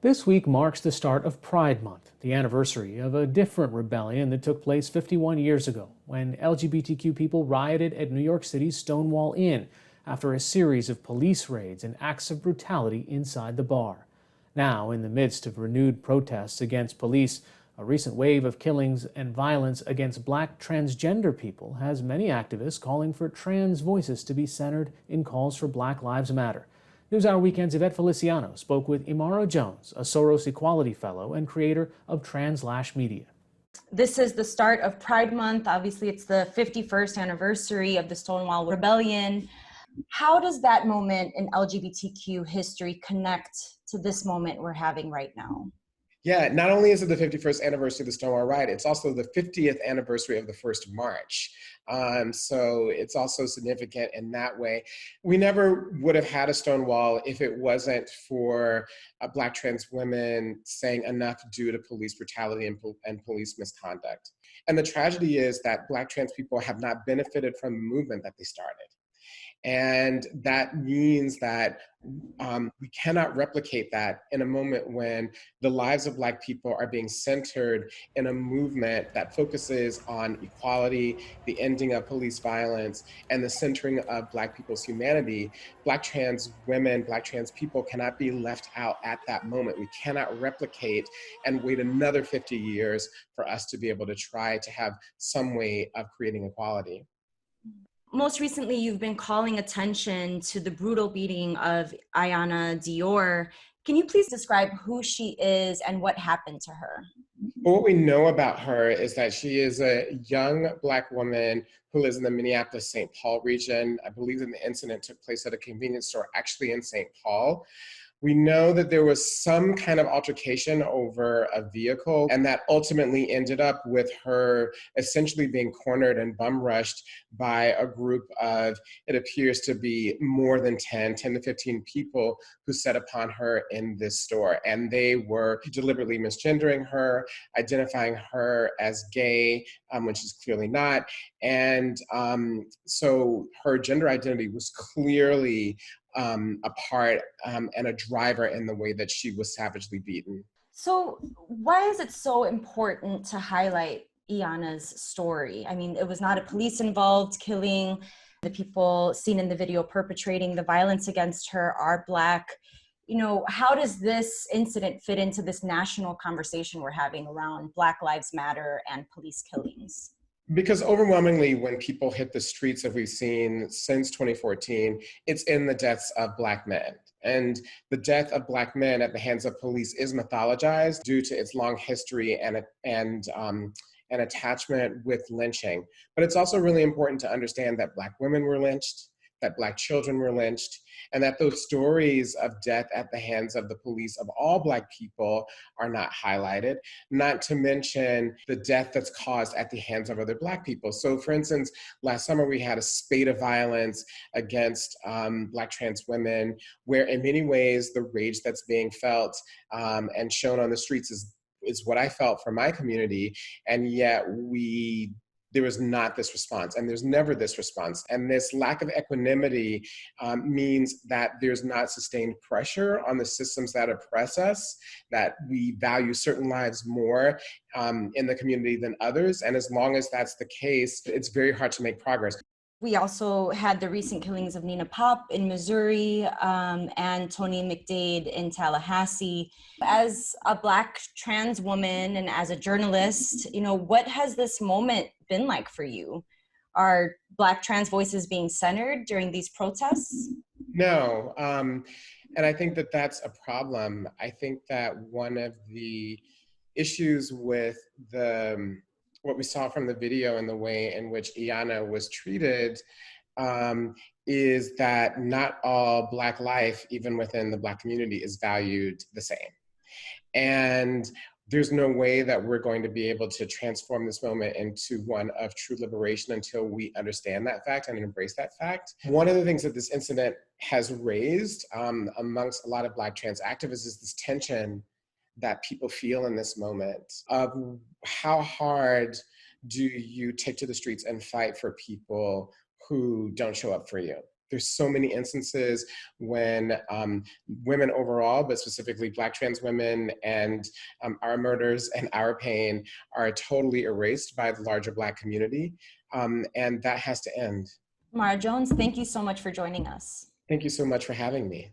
This week marks the start of Pride Month, the anniversary of a different rebellion that took place 51 years ago when LGBTQ people rioted at New York City's Stonewall Inn after a series of police raids and acts of brutality inside the bar. Now, in the midst of renewed protests against police, a recent wave of killings and violence against black transgender people has many activists calling for trans voices to be centered in calls for Black Lives Matter. NewsHour Weekend's Yvette Feliciano spoke with Imara Jones, a Soros Equality Fellow and creator of Translash Media. This is the start of Pride Month. Obviously, it's the 51st anniversary of the Stonewall Rebellion. How does that moment in LGBTQ history connect to this moment we're having right now? Yeah, not only is it the 51st anniversary of the Stonewall Riot, it's also the 50th anniversary of the first march. So it's also significant in that way. We never would have had a Stonewall if it wasn't for Black trans women saying enough due to police brutality and police misconduct. And the tragedy is that Black trans people have not benefited from the movement that they started. And that means that we cannot replicate that in a moment when the lives of Black people are being centered in a movement that focuses on equality, the ending of police violence, and the centering of Black people's humanity. Black trans women, Black trans people cannot be left out at that moment. We cannot replicate and wait another 50 years for us to be able to try to have some way of creating equality. Most recently, you've been calling attention to the brutal beating of Ayanna Dior. Can you please describe who she is and what happened to her? Well, what we know about her is that she is a young Black woman who lives in the Minneapolis-St. Paul region. I believe that the incident took place at a convenience store actually in St. Paul. We know that there was some kind of altercation over a vehicle, and that ultimately ended up with her essentially being cornered and bum rushed by a group of, it appears to be more than 10 to 15 people who set upon her in this store. And they were deliberately misgendering her, identifying her as gay when she's clearly not. And so her gender identity was clearly a part and a driver in the way that she was savagely beaten. So why is it so important to highlight Ayanna's story? I mean, it was not a police-involved killing. The people seen in the video perpetrating the violence against her are Black. You know, how does this incident fit into this national conversation we're having around Black Lives Matter and police killings? Because overwhelmingly, when people hit the streets, as we've seen since 2014, it's in the deaths of Black men. And the death of Black men at the hands of police is mythologized due to its long history and attachment with lynching. But it's also really important to understand that Black women were lynched, that Black children were lynched, and that those stories of death at the hands of the police of all Black people are not highlighted, not to mention the death that's caused at the hands of other Black people. So for instance, last summer we had a spate of violence against Black trans women, where in many ways the rage that's being felt and shown on the streets is what I felt from my community, and yet there was not this response, and there's never this response. And this lack of equanimity means that there's not sustained pressure on the systems that oppress us, that we value certain lives more in the community than others. And as long as that's the case, it's very hard to make progress. We also had the recent killings of Nina Pop in Missouri and Tony McDade in Tallahassee. As a Black trans woman and as a journalist, you know, what has this moment been like for you? Are Black trans voices being centered during these protests? No, and I think that that's a problem. I think that one of the issues with what we saw from the video and the way in which Ayanna was treated is that not all Black life, even within the Black community, is valued the same. And there's no way that we're going to be able to transform this moment into one of true liberation until we understand that fact and embrace that fact. One of the things that this incident has raised amongst a lot of Black trans activists is this tension that people feel in this moment of how hard do you take to the streets and fight for people who don't show up for you. There's so many instances when women overall, but specifically Black trans women and our murders and our pain are totally erased by the larger Black community. And that has to end. Mara Jones, thank you so much for joining us. Thank you so much for having me.